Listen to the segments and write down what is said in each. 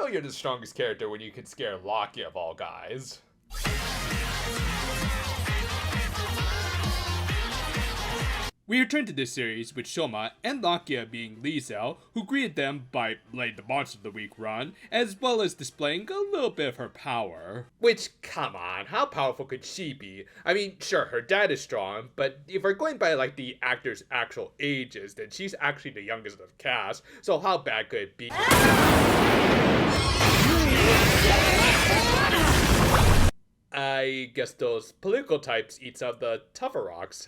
know you're the strongest character when you can scare Locky of all guys. We return to this series with Shoma and Lakia being Liesel, who greeted them by laying the Monster of the Week run, as well as displaying a little bit of her power. Which, come on, how powerful could she be? I mean, sure, her dad is strong, but if we're going by like the actors' actual ages, then she's actually the youngest of the cast, so how bad could it be? I guess those political types eat some of the tougher rocks.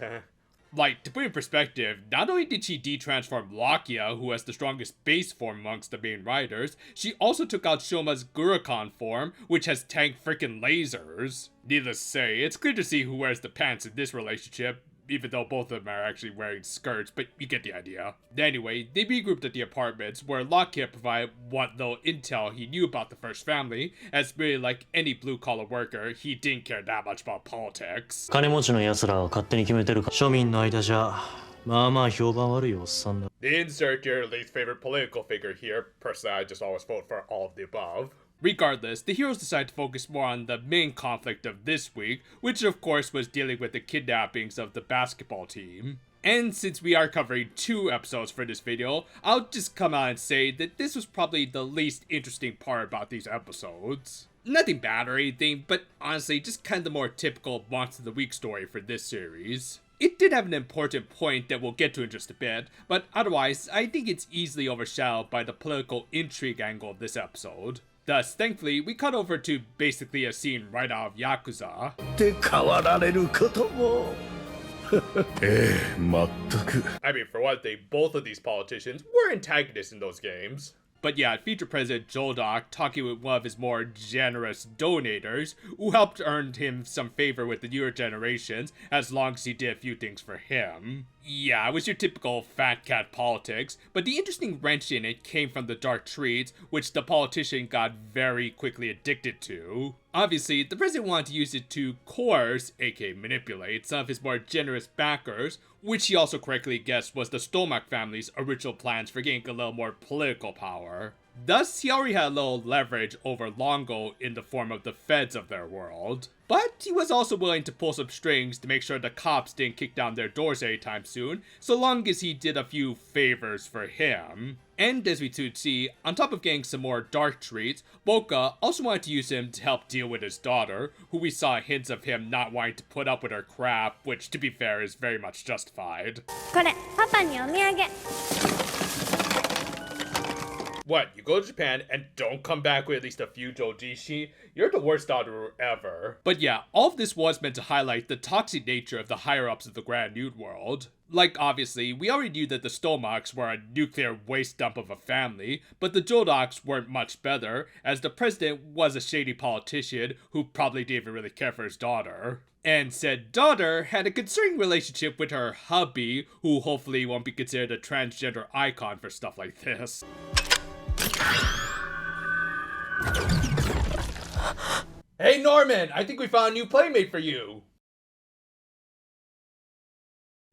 Like, to put in perspective, not only did she de-transform Lakia, who has the strongest base form amongst the main riders, she also took out Shoma's Gurakan form, which has tank frickin' lasers. Needless to say, it's clear to see who wears the pants in this relationship, even though both of them are actually wearing skirts, but you get the idea. Anyway, they regrouped at the apartments, where Lakia provided what little intel he knew about the first family, as really like any blue-collar worker, he didn't care that much about politics. 金持ちの奴らが勝手に決めてるか庶民の間じゃまあまあ評判悪いおっさんだ。 Insert your least favorite political figure here. Personally, I just always vote for all of the above. Regardless, the heroes decide to focus more on the main conflict of this week, which of course was dealing with the kidnappings of the basketball team. And since we are covering 2 episodes for this video, I'll just come out and say that this was probably the least interesting part about these episodes. Nothing bad or anything, but honestly just kind of the more typical Monster of the Week story for this series. It did have an important point that we'll get to in just a bit, but otherwise I think it's easily overshadowed by the political intrigue angle of this episode. Thus, thankfully, we cut over to basically a scene right out of Yakuza. I mean, for one thing, both of these politicians were antagonists in those games. But yeah, featured President Joldock talking with one of his more generous donators, who helped earn him some favor with the newer generations, as long as he did a few things for him. Yeah, it was your typical fat cat politics, but the interesting wrench in it came from the dark treats, which the politician got very quickly addicted to. Obviously, the president wanted to use it to coerce, aka manipulate, some of his more generous backers, which he also correctly guessed was the Stomak family's original plans for gaining a little more political power. Thus, he already had a little leverage over Lango in the form of the feds of their world. But he was also willing to pull some strings to make sure the cops didn't kick down their doors anytime soon, so long as he did a few favors for him. And as we soon see, on top of getting some more dark treats, Boka also wanted to use him to help deal with his daughter, who we saw hints of him not wanting to put up with her crap, which to be fair is very much justified. これパパにお土産 What, you go to Japan and don't come back with at least a few Jojishi? You're the worst daughter ever. But yeah, all of this was meant to highlight the toxic nature of the higher-ups of the Grand New World. Like, obviously, we already knew that the Stomaks were a nuclear waste dump of a family, but the Jodoks weren't much better, as the president was a shady politician who probably didn't even really care for his daughter. And said daughter had a concerning relationship with her hubby, who hopefully won't be considered a transgender icon for stuff like this. Hey Norman, I think we found a new playmate for you!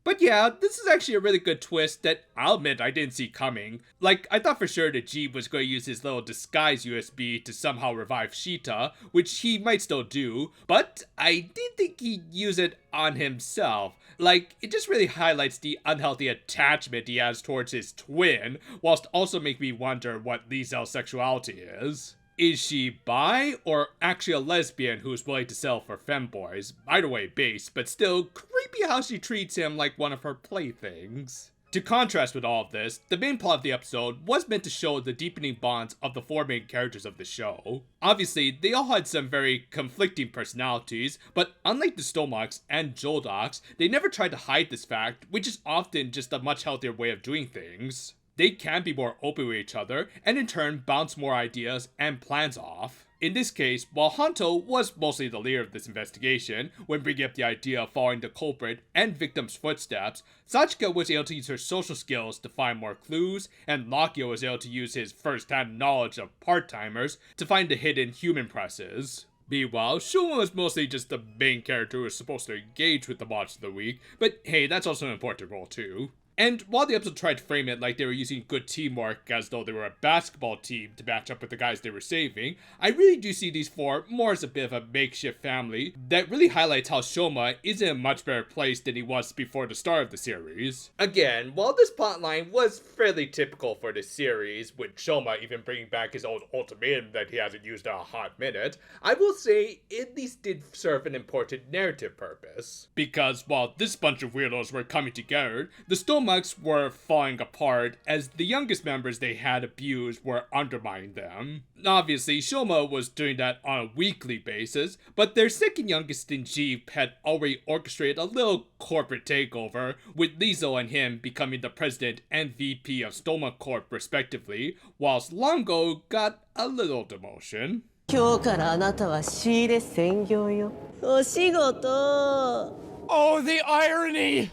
But yeah, this is actually a really good twist that I'll admit I didn't see coming. Like, I thought for sure that Jeeb was going to use his little disguise USB to somehow revive Sheeta, which he might still do, but I didn't think he'd use it on himself. Like, it just really highlights the unhealthy attachment he has towards his twin, whilst also making me wonder what Liesel's sexuality is. Is she bi, or actually a lesbian who's willing to sell for femboys? Either way, base, but still creepy how she treats him like one of her playthings. To contrast with all of this, the main plot of the episode was meant to show the deepening bonds of the 4 main characters of the show. Obviously, they all had some very conflicting personalities, but unlike the Stomaks and Joldoks, they never tried to hide this fact, which is often just a much healthier way of doing things. They can be more open with each other, and in turn bounce more ideas and plans off. In this case, while Hanto was mostly the leader of this investigation, when bringing up the idea of following the culprit and victim's footsteps, Sachika was able to use her social skills to find more clues, and Lakia was able to use his first-hand knowledge of part-timers to find the hidden human presses. Meanwhile, Shuma was mostly just the main character who was supposed to engage with the Monster of the Week, but hey, that's also an important role too. And while the episode tried to frame it like they were using good teamwork as though they were a basketball team to match up with the guys they were saving, I really do see these four more as a bit of a makeshift family that really highlights how Shoma is in a much better place than he was before the start of the series. Again, while this plotline was fairly typical for the series, with Shoma even bringing back his old ultimatum that he hasn't used in a hot minute, I will say it at least did serve an important narrative purpose. Because while this bunch of weirdos were coming together, the Stomachs were falling apart as the youngest members they had abused were undermining them. Obviously, Shoma was doing that on a weekly basis, but their second youngest in Gavv had already orchestrated a little corporate takeover, with Lizzo and him becoming the president and VP of Stoma Corp respectively, whilst Lango got a little demotion. 今日からあなたは仕入れ専業よ。お仕事。Oh, the irony!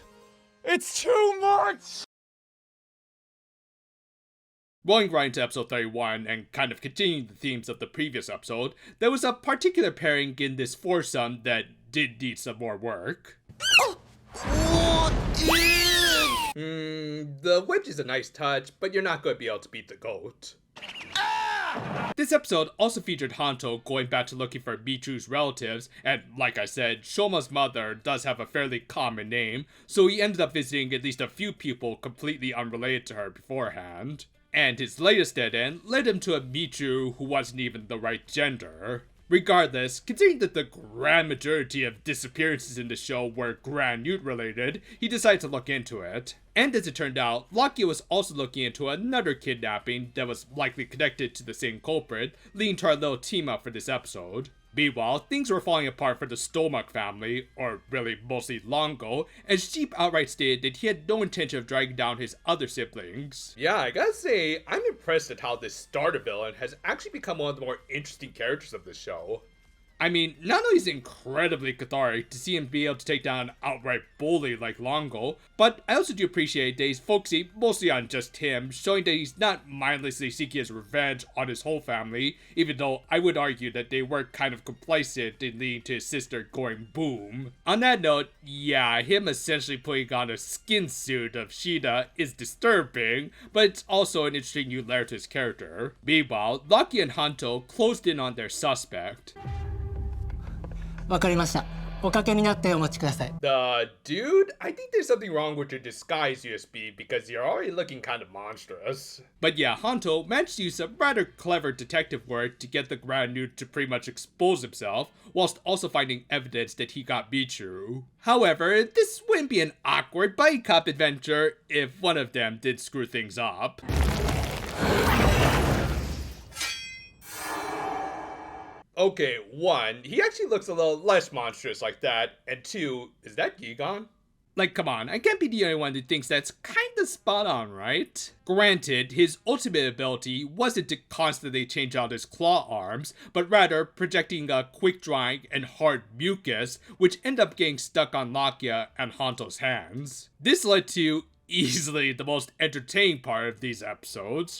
It's too much! Going right into episode 31 and kind of continuing the themes of the previous episode, there was a particular pairing in this foursome that did need some more work. The wedge is a nice touch, but you're not going to be able to beat the goat. This episode also featured Hanto going back to looking for Michu's relatives, and like I said, Shoma's mother does have a fairly common name, so he ended up visiting at least a few people completely unrelated to her beforehand. And his latest dead end led him to a Michu who wasn't even the right gender. Regardless, considering that the grand majority of disappearances in the show were Grand Newt related, he decided to look into it. And as it turned out, Lakia was also looking into another kidnapping that was likely connected to the same culprit, leading to our little team up for this episode. Meanwhile, things were falling apart for the Stomach family, or really mostly Lango, as Sheep outright stated that he had no intention of dragging down his other siblings. Yeah, I gotta say, I'm impressed at how this starter villain has actually become one of the more interesting characters of the show. I mean, not only is it incredibly cathartic to see him be able to take down an outright bully like Lango, but I also do appreciate that he's focusing mostly on just him, showing that he's not mindlessly seeking his revenge on his whole family, even though I would argue that they were kind of complacent in leading to his sister going boom. On that note, yeah, him essentially putting on a skin suit of Shida is disturbing, but it's also an interesting new layer to his character. Meanwhile, Lucky and Hanto closed in on their suspect. わかりました。おかけになってお待ちください。 Dude, I think there's something wrong with your disguise USB because you're already looking kind of monstrous. But yeah, Hanto managed to use some rather clever detective work to get the Grand Newt to pretty much expose himself, whilst also finding evidence that he got Michu. However, this wouldn't be an awkward buddy cop adventure if one of them did screw things up. Okay, one, he actually looks a little less monstrous like that, and two, is that Gigon? Like, come on, I can't be the only one who thinks that's kinda spot on, right? Granted, his ultimate ability wasn't to constantly change out his claw arms, but rather projecting a quick-drying and hard mucus, which ended up getting stuck on Lakia and Hanto's hands. This led to easily the most entertaining part of these episodes.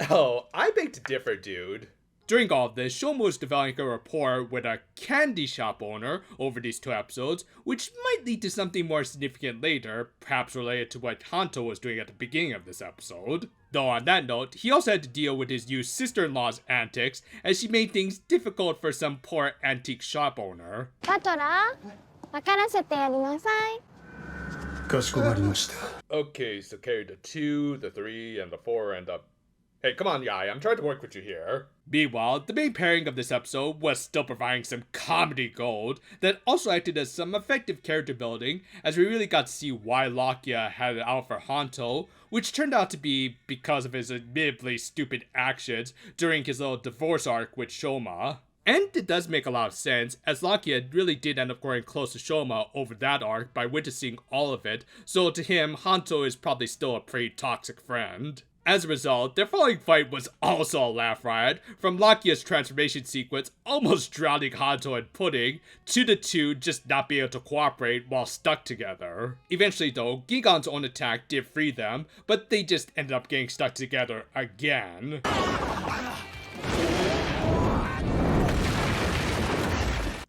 Oh, I beg to differ, dude. During all of this, Shoma was developing a rapport with a candy shop owner over these two episodes, which might lead to something more significant later, perhaps related to what Hanto was doing at the beginning of this episode. Though on that note, he also had to deal with his new sister-in-law's antics, as she made things difficult for some poor antique shop owner. バトラー分からせてやりなさい Okay, so carry the 2, the 3, and the 4 end up... Hey, come on, Yai, I'm trying to work with you here. Meanwhile, the main pairing of this episode was still providing some comedy gold that also acted as some effective character building, as we really got to see why Lakia had it out for Hanto, which turned out to be because of his admittedly stupid actions during his little divorce arc with Shoma. And it does make a lot of sense, as Lakia really did end up growing close to Shoma over that arc by witnessing all of it, so to him, Hanto is probably still a pretty toxic friend. As a result, their following fight was also a laugh riot, from Lakia's transformation sequence almost drowning Hanto in pudding, to the two just not being able to cooperate while stuck together. Eventually though, Gigon's own attack did free them, but they just ended up getting stuck together again.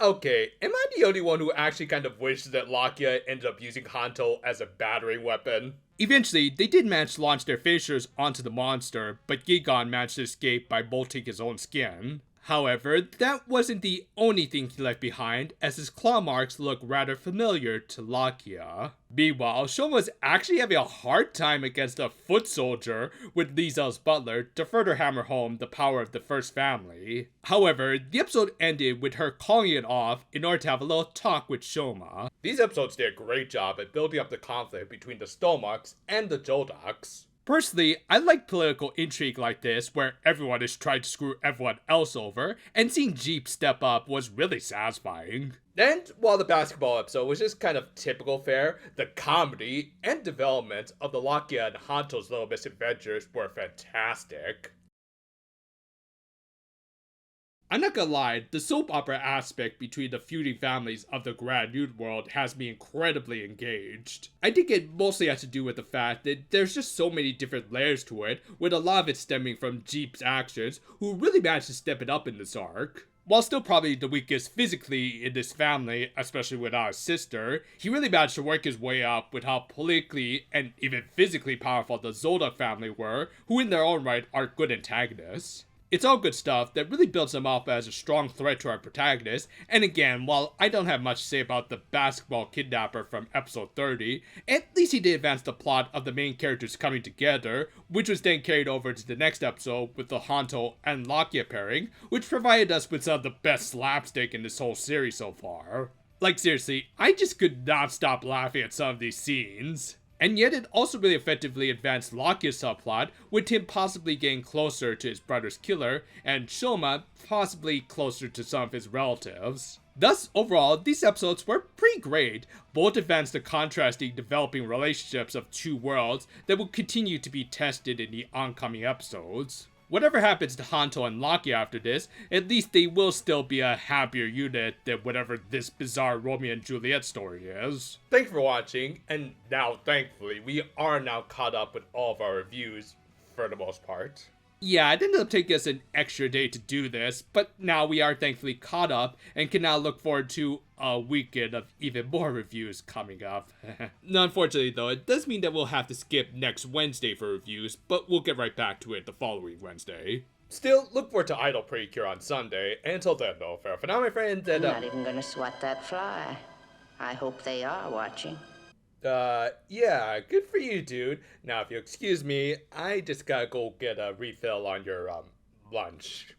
Okay, am I the only one who actually kind of wishes that Lakia ended up using Hanto as a battering weapon? Eventually, they did manage to launch their finishers onto the monster, but Gigon managed to escape by molting his own skin. However, that wasn't the only thing he left behind, as his claw marks look rather familiar to Lakia. Meanwhile, Shoma was actually having a hard time against a foot soldier with Liesel's butler to further hammer home the power of the first family. However, the episode ended with her calling it off in order to have a little talk with Shoma. These episodes did a great job at building up the conflict between the Stomachs and the Jodaks. Personally, I like political intrigue like this, where everyone is trying to screw everyone else over, and seeing Jeep step up was really satisfying. And while the basketball episode was just kind of typical fare, the comedy and development of the Lakia and Hanto's little misadventures were fantastic. I'm not gonna lie, the soap opera aspect between the feuding families of the Grand Nude World has me incredibly engaged. I think it mostly has to do with the fact that there's just so many different layers to it, with a lot of it stemming from Jeep's actions, who really managed to step it up in this arc. While still probably the weakest physically in this family, especially without his sister, he really managed to work his way up with how politically and even physically powerful the Zoda family were, who in their own right are good antagonists. It's all good stuff that really builds him up as a strong threat to our protagonist, and again, while I don't have much to say about the basketball kidnapper from episode 30, at least he did advance the plot of the main characters coming together, which was then carried over to the next episode with the Hanto and Lakia pairing, which provided us with some of the best slapstick in this whole series so far. Like seriously, I just could not stop laughing at some of these scenes. And yet it also really effectively advanced Lakia's subplot, with him possibly getting closer to his brother's killer, and Shoma possibly closer to some of his relatives. Thus, overall, these episodes were pretty great. Both advanced the contrasting developing relationships of two worlds that will continue to be tested in the oncoming episodes. Whatever happens to Hanto and Lakia after this, at least they will still be a happier unit than whatever this bizarre Romeo and Juliet story is. Thanks for watching, and now thankfully we are now caught up with all of our reviews for the most part. Yeah, it ended up taking us an extra day to do this, but now we are thankfully caught up and can now look forward to a weekend of even more reviews coming up. Now, unfortunately though, it does mean that we'll have to skip next Wednesday for reviews, but we'll get right back to it the following Wednesday. Still, look forward to Idol Precure on Sunday, and until then though, farewell for now my friends, and I'm not even gonna swat that fly. I hope they are watching. Yeah, good for you, dude. Now, if you excuse me, I just gotta go get a refill on your, lunch.